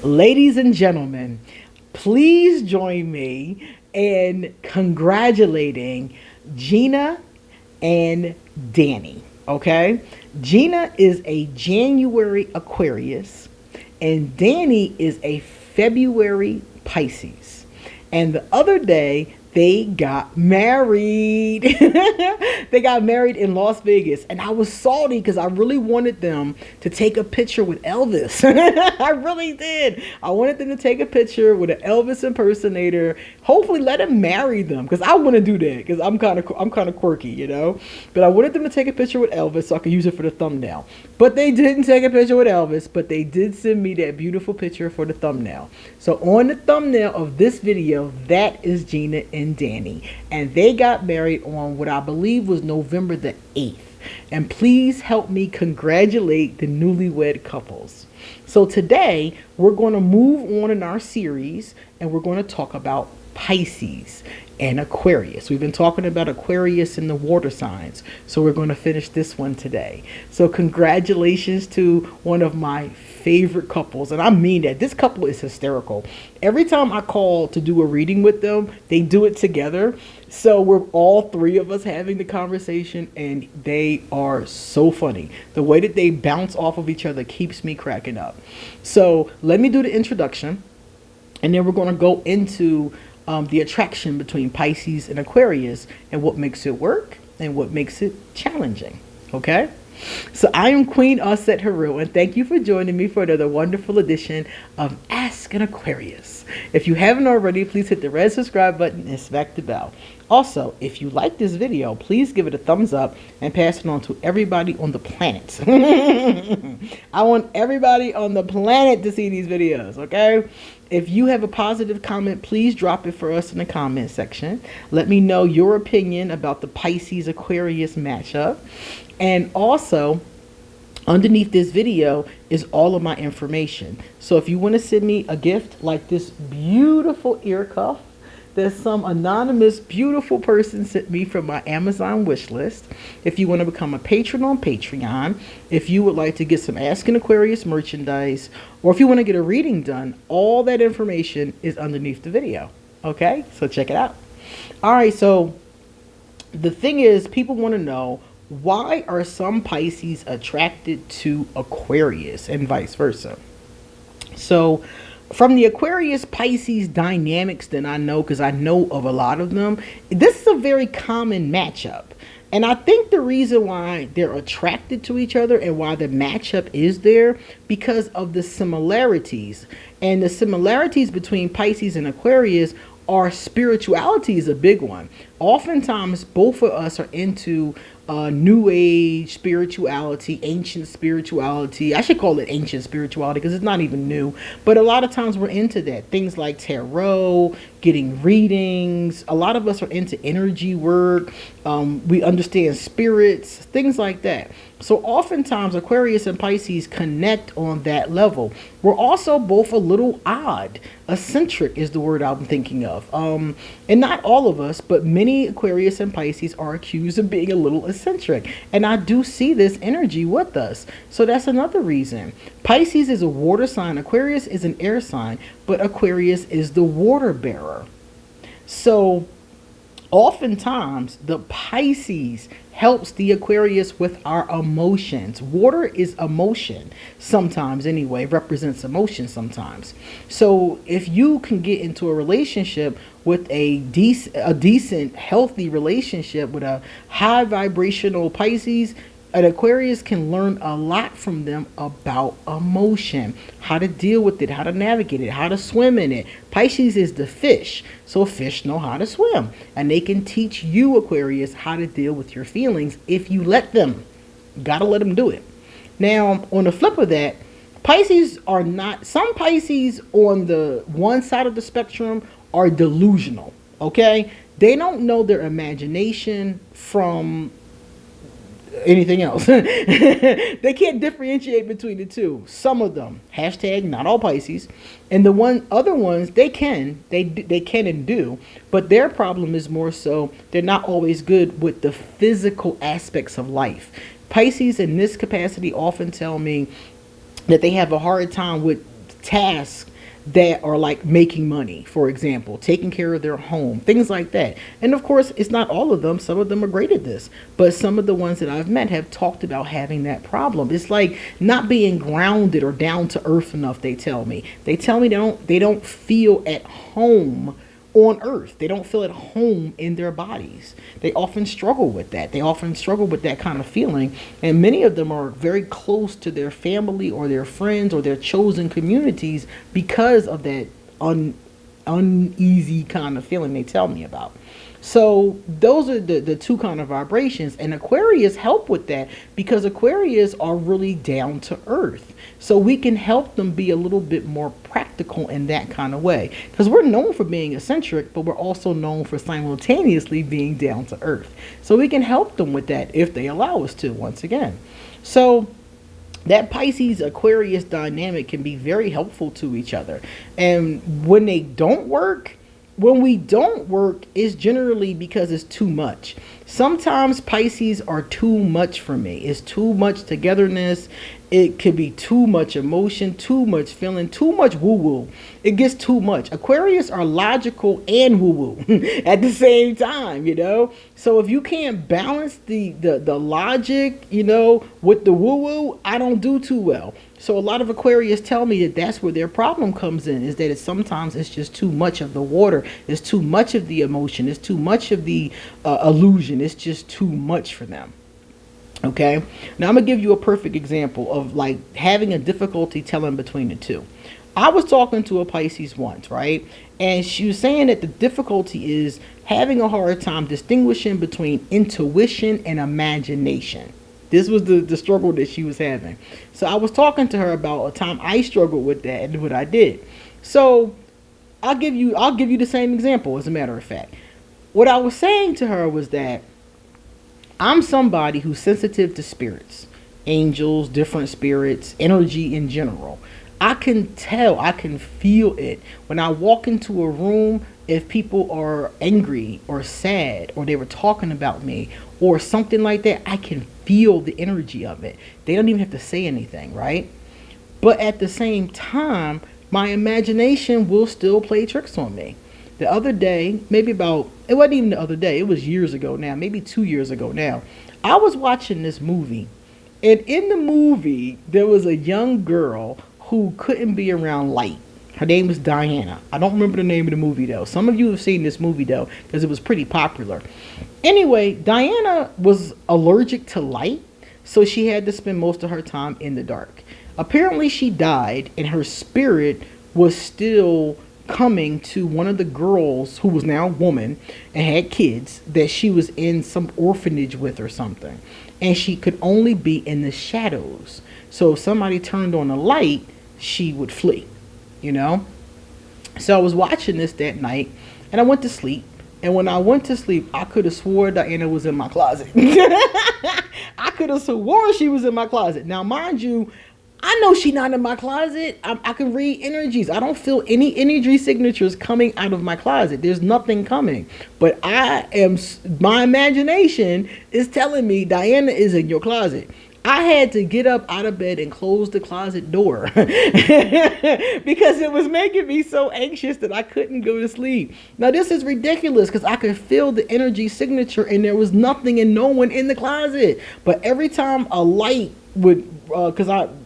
Ladies and gentlemen, please join me in congratulating Gina and Danny. Okay? Gina is a January Aquarius, and Danny is a February Pisces. And the other day, they got married. They got married in Las Vegas. And I was salty because I really wanted them to take a picture with Elvis. I really did. I wanted them to take a picture with an Elvis impersonator. Hopefully let him marry them, because I want to do that, because I'm kind of quirky, you know. But I wanted them to take a picture with Elvis so I could use it for the thumbnail. But they didn't take a picture with Elvis, but they did send me that beautiful picture for the thumbnail. So on the thumbnail of this video, that is Gina and Danny. And they got married on what I believe was November the 8th. And please help me congratulate the newlywed couples. So today, we're going to move on in our series, and we're going to talk about Pisces and Aquarius. We've been talking about Aquarius and the water signs, so we're going to finish this one today. So congratulations to one of my favorite couples, and I mean that. This couple is hysterical. Every time I call to do a reading with them, they do it together. So we're all three of us having the conversation, and they are so funny. The way that they bounce off of each other keeps me cracking up. So let me do the introduction, and then we're going to go into the attraction between Pisces and Aquarius and what makes it work and what makes it challenging. Okay? So I am QueenAusetHeru, and thank you for joining me for another wonderful edition of Ask an Aquarius. If you haven't already, please hit the red subscribe button and smack the bell. Also, if you like this video, please give it a thumbs up and pass it on to everybody on the planet. I want everybody on the planet to see these videos, okay? If you have a positive comment, please drop it for us in the comment section. Let me know your opinion about the Pisces-Aquarius matchup. And also, underneath this video is all of my information. So if you want to send me a gift like this beautiful ear cuff that some anonymous beautiful person sent me from my Amazon wish list, if you want to become a patron on Patreon, if you would like to get some Ask an Aquarius merchandise, or if you want to get a reading done, all that information is underneath the video. Okay, so check it out. All right, so the thing is, people want to know, why are some Pisces attracted to Aquarius and vice versa? So from the Aquarius Pisces dynamics that I know, because I know of a lot of them, this is a very common matchup. And I think the reason why they're attracted to each other and why the matchup is there, because of the similarities. And the similarities between Pisces and Aquarius are spirituality is a big one. Oftentimes, both of us are into new age spirituality, ancient spirituality. I should call it ancient spirituality because it's not even new. But a lot of times we're into that. Things like tarot, getting readings. A lot of us are into energy work. We understand spirits, things like that. So oftentimes Aquarius and Pisces connect on that level. We're also both a little odd. Eccentric is the word I'm thinking of. And not all of us, but many Aquarius and Pisces are accused of being a little eccentric. And I do see this energy with us. So that's another reason. Pisces is a water sign. Aquarius is an air sign, but Aquarius is the water bearer. So oftentimes the Pisces helps the Aquarius with our emotions. Water is emotion sometimes anyway, represents emotion sometimes. So if you can get into a relationship with a decent, healthy relationship with a high vibrational Pisces, an Aquarius can learn a lot from them about emotion, how to deal with it, how to navigate it, how to swim in it. Pisces is the fish, so fish know how to swim, and they can teach you, Aquarius, how to deal with your feelings if you let them. You gotta let them do it. Now, on the flip of that, Pisces are not, some Pisces on the one side of the spectrum are delusional, okay? They don't know their imagination from anything else. They can't differentiate between the two. Some of them, hashtag not all Pisces, and the other ones they can and do, but their problem is more so they're not always good with the physical aspects of life. Pisces in this capacity often tell me that they have a hard time with tasks that are like making money, for example, taking care of their home, things like that. And of course, it's not all of them. Some of them are great at this, but some of the ones that I've met have talked about having that problem. It's like not being grounded or down to earth enough. They tell me they don't feel at home on earth. They don't feel at home in their bodies. They often struggle with that. They often struggle with that kind of feeling. And many of them are very close to their family or their friends or their chosen communities because of that uneasy kind of feeling they tell me about. So those are the two kind of vibrations, and Aquarius help with that because Aquarius are really down to earth. So we can help them be a little bit more practical in that kind of way, because we're known for being eccentric, but we're also known for simultaneously being down to earth. So we can help them with that if they allow us to, once again. So that Pisces Aquarius dynamic can be very helpful to each other. And when they don't work, when we don't work, it's generally because it's too much. Sometimes Pisces are too much for me. It's too much togetherness. It could be too much emotion, too much feeling, too much woo-woo. It gets too much. Aquarius are logical and woo-woo at the same time, you know? So if you can't balance the logic, you know, with the woo-woo, I don't do too well. So a lot of Aquarius tell me that that's where their problem comes in, is that sometimes it's just too much of the water. It's too much of the emotion. It's too much of the illusion. It's just too much for them. Okay, now I'm gonna give you a perfect example of like having a difficulty telling between the two. I was talking to a Pisces once, right? And she was saying that the difficulty is having a hard time distinguishing between intuition and imagination. This was the struggle that she was having. So I was talking to her about a time I struggled with that and what I did. So I'll give you the same example, as a matter of fact. What I was saying to her was that I'm somebody who's sensitive to spirits, angels, different spirits, energy in general. I can tell, I can feel it. When I walk into a room, if people are angry or sad or they were talking about me or something like that, I can feel the energy of it. They don't even have to say anything, right? But at the same time, my imagination will still play tricks on me. The other day, it wasn't even the other day, it was years ago now, maybe 2 years ago now. I was watching this movie, and in the movie, there was a young girl who couldn't be around light. Her name was Diana. I don't remember the name of the movie, though. Some of you have seen this movie, though, because it was pretty popular. Anyway, Diana was allergic to light, so she had to spend most of her time in the dark. Apparently, she died, and her spirit was still coming to one of the girls who was now a woman and had kids that she was in some orphanage with or something, and she could only be in the shadows. So if somebody turned on a light, she would flee, you know. So I was watching this that night, and I went to sleep, and when I went to sleep, I could have swore Diana was in my closet. I could have sworn she was in my closet. Now mind you, I know she's not in my closet. I can read energies. I don't feel any energy signatures coming out of my closet. There's nothing coming. But my imagination is telling me Diana is in your closet. I had to get up out of bed and close the closet door because it was making me so anxious that I couldn't go to sleep. Now this is ridiculous because I could feel the energy signature and there was nothing and no one in the closet. But every time a light would,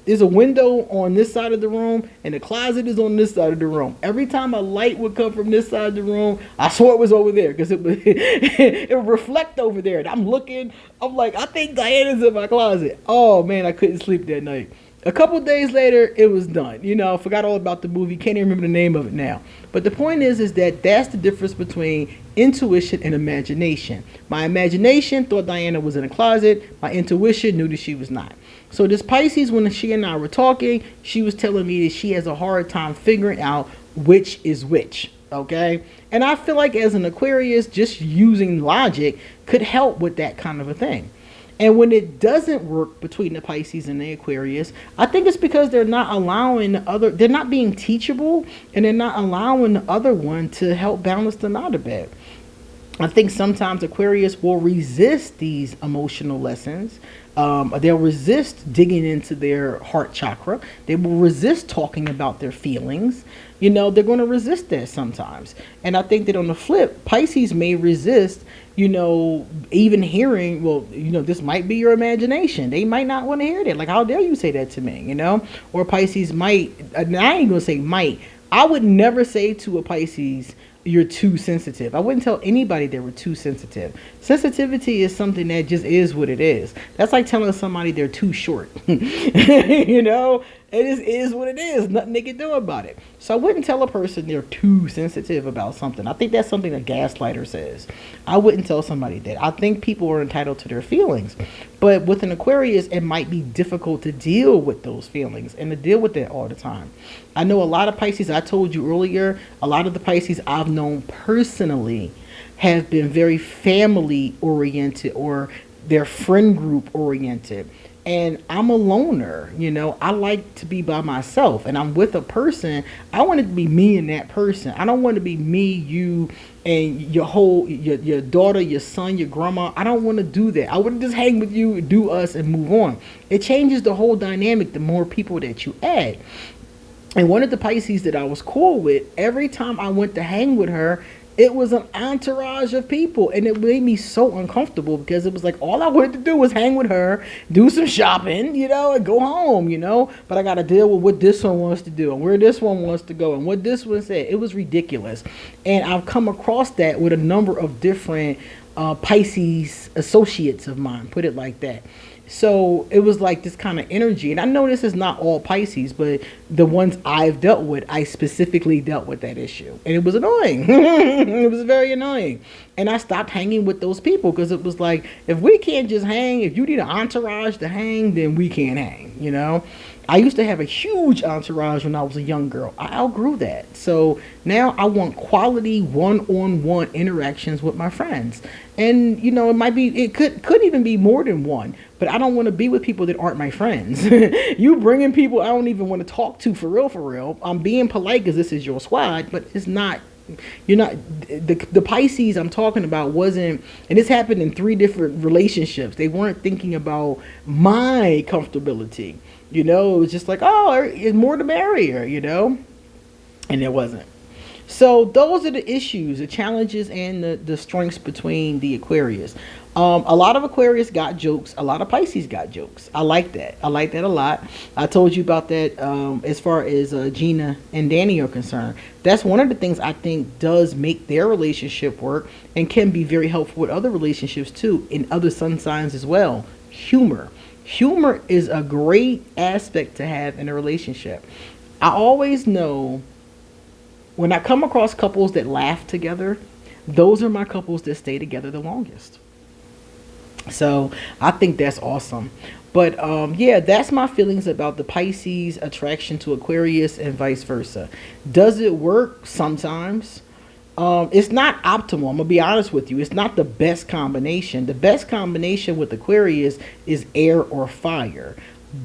there's a window on this side of the room and the closet is on this side of the room. Every time a light would come from this side of the room, I swore it was over there because it would reflect over there. And I'm looking, I'm like, I think Diana's in my closet. Oh man, I couldn't sleep that night. A couple days later, it was done. You know, I forgot all about the movie. Can't even remember the name of it now. But the point is that that's the difference between intuition and imagination. My imagination thought Diana was in a closet. My intuition knew that she was not. So this Pisces, when she and I were talking, she was telling me that she has a hard time figuring out which is which. Okay? And I feel like as an Aquarius, just using logic could help with that kind of a thing. And when it doesn't work between the Pisces and the Aquarius, I think it's because they're not allowing they're not being teachable, and they're not allowing the other one to help balance them out a bit. I think sometimes Aquarius will resist these emotional lessons They'll resist digging into their heart chakra. They will resist talking about their feelings. They're going to resist that sometimes. And I think that on the flip, Pisces may resist, even hearing, well, this might be your imagination. They might not want to hear that. Like, how dare you say that to me, Or Pisces might, and I ain't going to say might. I would never say to a Pisces, you're too sensitive. I wouldn't tell anybody they were too sensitive. Sensitivity is something that just is what it is. That's like telling somebody they're too short. It just is what it is. Nothing they can do about it. So I wouldn't tell a person they're too sensitive about something. I think that's something a gaslighter says. I wouldn't tell somebody that. I think people are entitled to their feelings. But with an Aquarius, it might be difficult to deal with those feelings and to deal with that all the time. I know a lot of Pisces, I told you earlier, a lot of the Pisces I've known personally have been very family oriented, or their friend group oriented. And I'm a loner, I like to be by myself, and I'm with a person. I want it to be me and that person. I don't want to be me, you, and your daughter, your son, your grandma. I don't want to do that. I wouldn't just hang with you, do us, and move on. It changes the whole dynamic the more people that you add. And one of the Pisces that I was cool with, every time I went to hang with her, it was an entourage of people, and it made me so uncomfortable, because it was like all I wanted to do was hang with her, do some shopping, and go home, but I got to deal with what this one wants to do and where this one wants to go and what this one said. It was ridiculous. And I've come across that with a number of different Pisces associates of mine, put it like that. So it was like this kind of energy. And I know this is not all Pisces, but the ones I've dealt with, I specifically dealt with that issue. And it was annoying. It was very annoying. And I stopped hanging with those people, because it was like, if we can't just hang, if you need an entourage to hang, then we can't hang, I used to have a huge entourage when I was a young girl. I outgrew that. So now I want quality one-on-one interactions with my friends. And, it could even be more than one. But I don't want to be with people that aren't my friends. You bringing people I don't even want to talk to for real. I'm being polite because this is your squad, but it's not. You're not. The Pisces I'm talking about wasn't, and this happened in 3 different relationships. They weren't thinking about my comfortability. It was just like, oh, it's more the merrier, and it wasn't. So those are the issues, the challenges, and the strengths between the Aquarius. A lot of Aquarius got jokes. A lot of Pisces got jokes. I like that. I like that a lot. I told you about that as far as Gina and Danny are concerned. That's one of the things I think does make their relationship work, and can be very helpful with other relationships too, in other sun signs as well. Humor. Humor is a great aspect to have in a relationship. I always know when I come across couples that laugh together, those are my couples that stay together the longest. So I think that's awesome. But yeah, that's my feelings about the Pisces attraction to Aquarius and vice versa. Does it work? Sometimes. It's not optimal. I'm gonna be honest with you. It's not the best combination. The best combination with Aquarius is air or fire.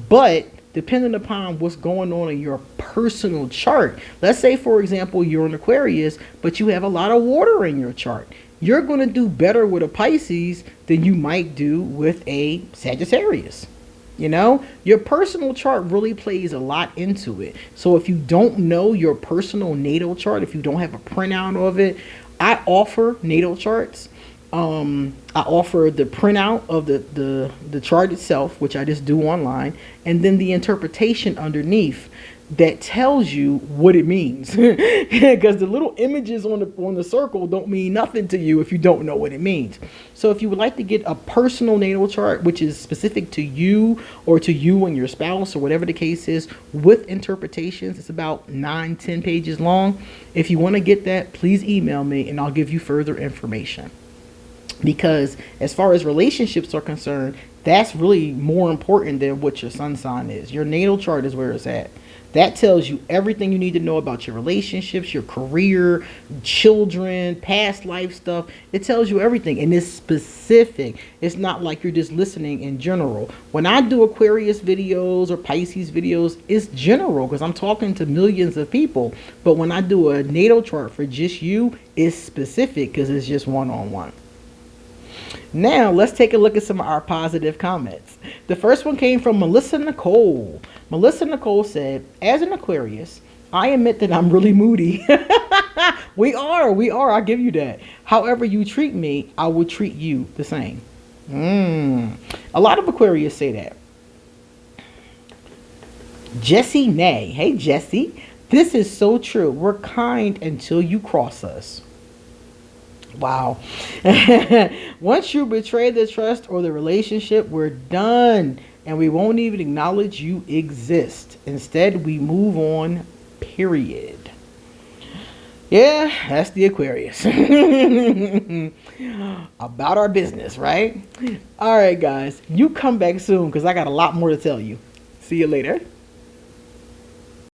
But depending upon what's going on in your personal chart, let's say, for example, you're an Aquarius, but you have a lot of water in your chart. You're going to do better with a Pisces than you might do with a Sagittarius. Your personal chart really plays a lot into it. So if you don't know your personal natal chart, if you don't have a printout of it, I offer natal charts. I offer the printout of the chart itself, which I just do online, and then the interpretation underneath that tells you what it means. Because the little images on the circle don't mean nothing to you if you don't know what it means. So if you would like to get a personal natal chart, which is specific to you or to you and your spouse or whatever the case is, with interpretations, it's about 9-10 pages long. If you want to get that, please email me and I'll give you further information. Because as far as relationships are concerned, that's really more important than what your sun sign is. Your natal chart is where it's at. That tells you everything you need to know about your relationships, your career, children, past life stuff. It tells you everything, and it's specific. It's not like you're just listening in general. When I do Aquarius videos or Pisces videos, it's general because I'm talking to millions of people. But when I do a natal chart for just you, it's specific because it's just one-on-one. Now, let's take a look at some of our positive comments. The first one came from Melissa Nicole. Melissa Nicole said, as an Aquarius, I admit that I'm really moody. We are. I'll give you that. However you treat me, I will treat you the same. A lot of Aquarius say that. Jessie Nay. Hey, Jessie. This is so true. We're kind until you cross us. Wow. Once you betray the trust or the relationship, we're done. And we won't even acknowledge you exist. Instead, we move on, period. Yeah, that's the Aquarius. About our business, right? All right, guys. You come back soon because I got a lot more to tell you. See you later.